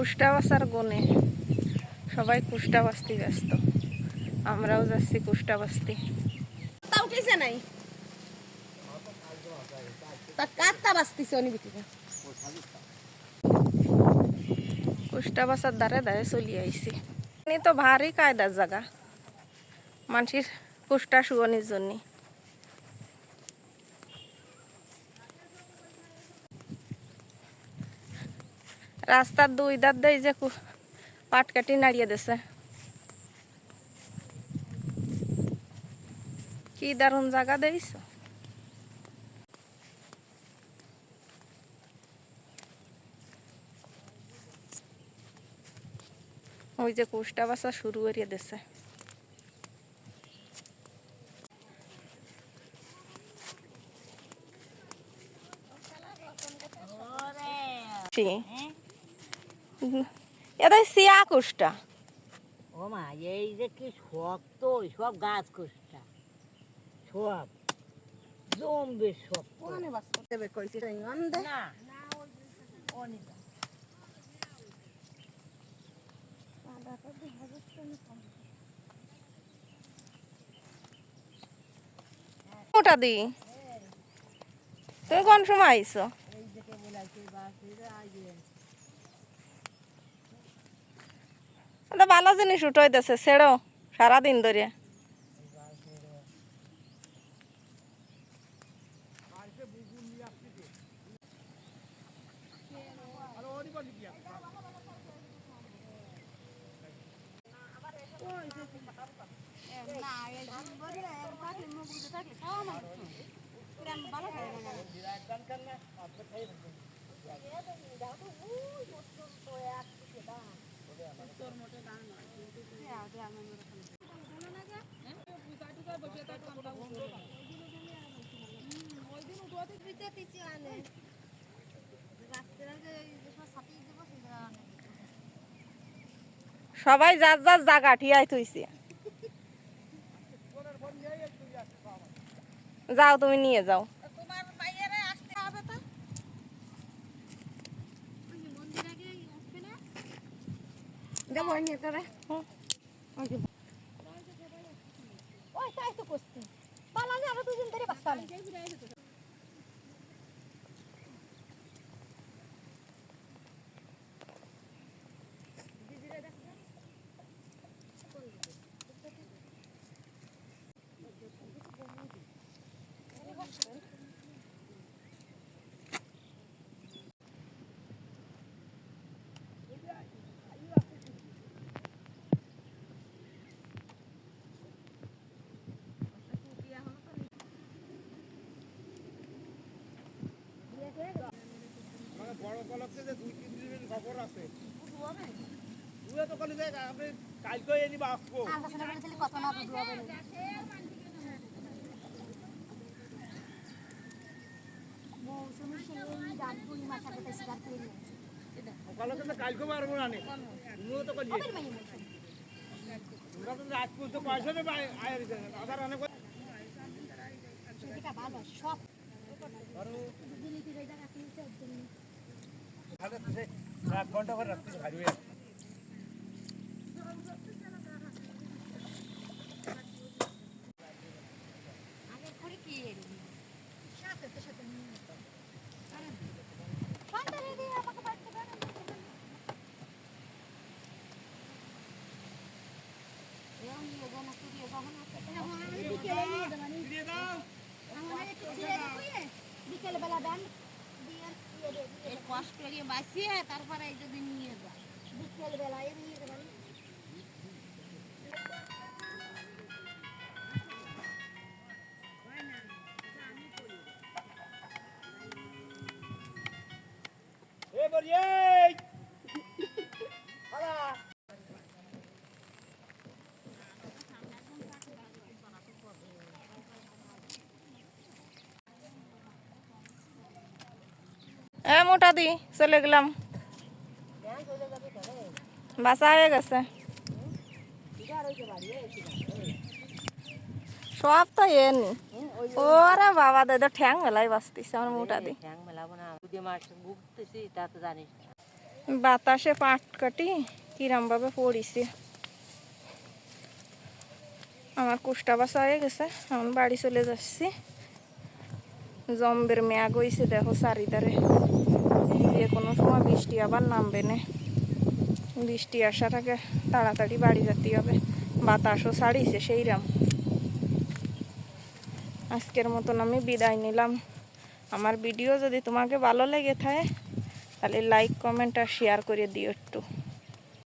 কুষ্টা বাসার গনে সবাই কুষ্টা বাস্তি ব্যস্ত, আমরাও যাচ্ছি কুষ্টা বাস্তি। তা উঠেছে নাই তা কাটটা বাস্তিছে অনেক কুষ্টা বাসার দ্বারে দ্বারে চলি আইছি। এ তো ভারী কায়দার জায়গা মানুষের কুষ্টা শুয়ানির জন্য। রাস্তার দুই ধার দিয়ে যে পাট কাটি নাড়িয়ে দিছে, কি দারুণ জায়গা দিয়েছ। ওই যে কুষ্টা বাসা শুরু করিয়ে দিছে। এটা সিয়া কুষ্টা। ও মা, এই যে কি শক্ত সব গাছ কুষ্টা, সব জমবে শক্ত। ওটা দি তুমি কোন সময় আইছো? ভালো জিনিস উঠাইতেছে, ছেড়ো সারাদিন ধরে। সবাই যার যার জায়গা ঠিয়াই থইছে। যাও তুমি নিয়ে যাও। বড় কলকে যে 2-3 দিনের খবর আছে দুয়ে তো কলি যায় আপনি কালকে এনিবা আসবো আলোচনা করে তাহলে কত না দুধ হবে না মৌসুমী সেই গান পুরি মাথা কটা সিগার করে নিয়েছে এটা কলকে তো কালকে মারবো না নে দুয়ে তো কলি আমরা তো আজ পর্যন্ত পয়সা নেই আয়ের আধার অনেক সেটা ভালো সব আরো দিল্লিতে যাই জায়গা কিনছে ওর জন্য ভালো আছে 1 ঘন্টা পর রাখতে ভারী হয়ে আগে করে কি এর সাথে তো সাথে নিয়ে আরে শান্ত রে দিয়ে আমাকে পাঠতে পারে এও নিয়ে যাও না তুই যখন আছে না হয় বিকেলে নিয়ে দাও মানে দিয়ে দাও আমাদের একটু ছেড়ে দিয়ে বিকেল বেলা দেন দিয়ে এই কষ্ট করে বাসিয়ে তারপরে এই যদি নিয়ে যায় বিকেল বেলা এর নিয়ে যাবেন এ বরিয়ে হালা মোটা দি চলে গেলাম, বাসা হয়ে গেছে সব তো এনি। ওরে বাবা দাদা ঠ্যাং মেলাই বাঁচতিস আমার মোটা দি ঠ্যাং মেলাবো না দুধে মাছ ভুগতেছি তা তো জানিস না বাতাসে পাট কাটি কিরমভাবে পড়িছে। আমার কুষ্টা বাসা হয়ে গেছে, এখন বাড়ি চলে যাচ্ছি। জম্বের মেয়াগ হয়েছে দেখো চারিদারে, যে কোনো সময় বৃষ্টি আবার নামবে না। বৃষ্টি আসার আগে তাড়াতাড়ি বাড়ি যেতে হবে। বাতাসও ছাড়িয়েছে সেইরাম। আজকের মতন আমি বিদায় নিলাম। আমার ভিডিও যদি তোমাকে ভালো লেগে থাকে তাহলে লাইক কমেন্ট আর শেয়ার করে দিও একটু।